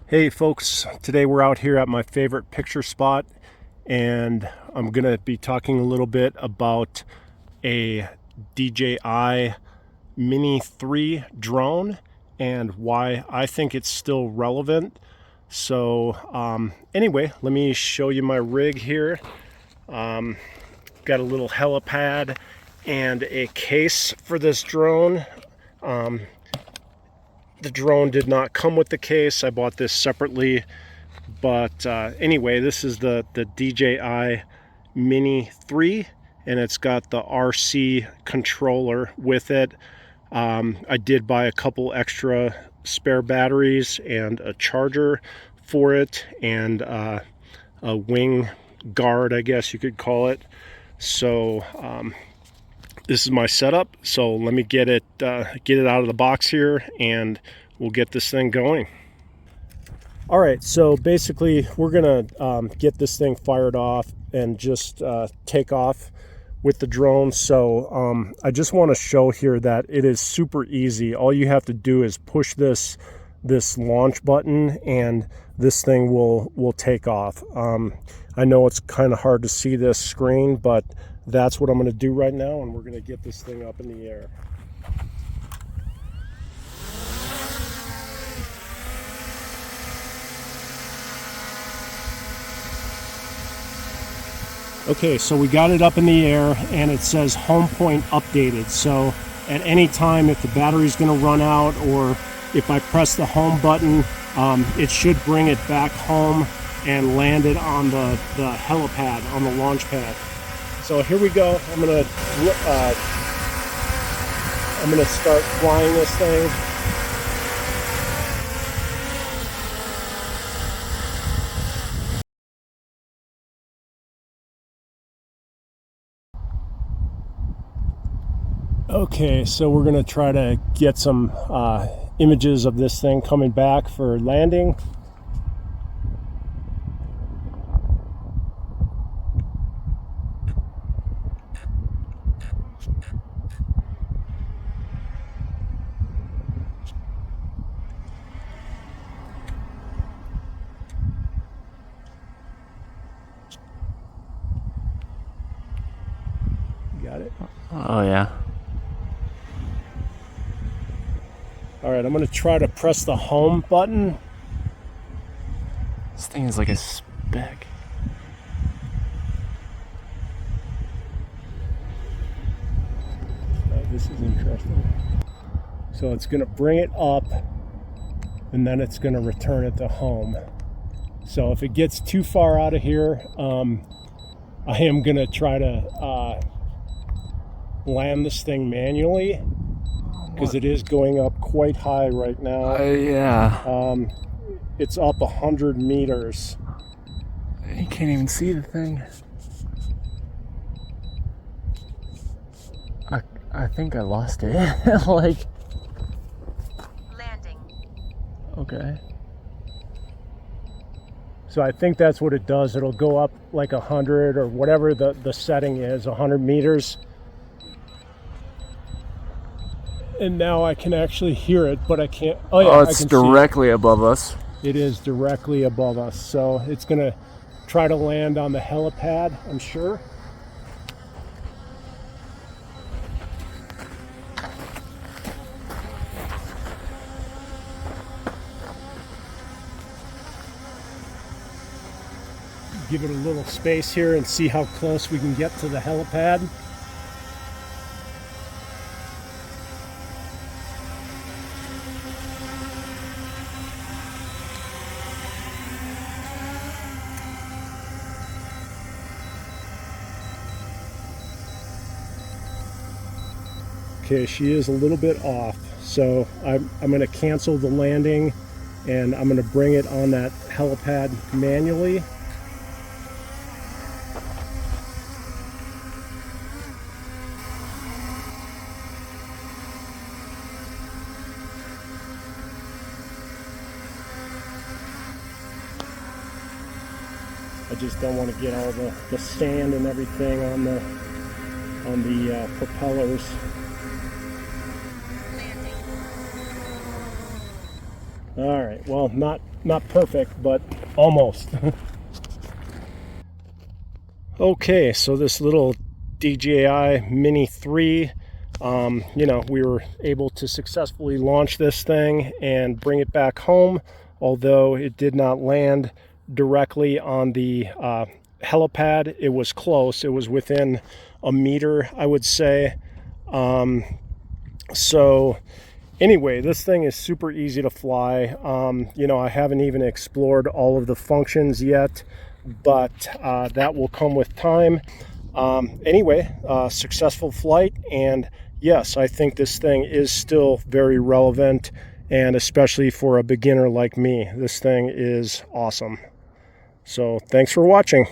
Hey folks, today we're out here at my favorite picture spot and I'm gonna be talking a little bit about a DJI Mini 3 drone and why I think it's still relevant. So anyway, let me show you my rig here. Got a little helipad and a case for this drone. The drone did not come with the case. I bought this separately. But anyway, this is the DJI Mini 3, and it's got the RC controller with it. I did buy a couple extra spare batteries and a charger for it, and a wing guard, I guess you could call it. So this is my setup. So let me get it out of the box here, and we'll get this thing going. All right, so basically we're gonna get this thing fired off and just take off with the drone. So I just want to show here that it is super easy. All you have to do is push this launch button and this thing will take off. I know it's kind of hard to see this screen, but that's what I'm going to do right now, and we're going to get this thing up in the air. Okay, so we got it up in the air and it says home point updated. So at any time, if the battery's going to run out or if I press the home button, it should bring it back home and land it on the helipad, on the launch pad. So here we go. I'm gonna start flying this thing. Okay, so we're gonna try to get some images of this thing coming back for landing. Got it? Oh yeah. All right, I'm gonna try to press the home button. This thing is like a speck. This is interesting. So it's gonna bring it up and then it's gonna return it to home. So if it gets too far out of here, I am gonna try to land this thing manually, because it is going up quite high right now. Yeah. It's up 100 meters. You can't even see the thing. I think I lost it. Like. Landing. Okay. So I think that's what it does. It'll go up like 100 or whatever the setting is, 100 meters. And now I can actually hear it, but I can't. Oh yeah, it's directly above us. It is directly above us. So it's gonna try to land on the helipad, I'm sure. Give it a little space here and see how close we can get to the helipad. Okay, she is a little bit off, so I'm going to cancel the landing and I'm going to bring it on that helipad manually. I just don't want to get all the sand and everything on the propellers. All right, well, not not perfect, but almost. Okay, so this little DJI Mini 3, you know, we were able to successfully launch this thing and bring it back home, although it did not land directly on the helipad. It was close. It was within a meter, I would say. So anyway, this thing is super easy to fly. You know, I haven't even explored all of the functions yet, but that will come with time. Anyway, successful flight, and yes, I think this thing is still very relevant, and especially for a beginner like me, this thing is awesome. So thanks for watching.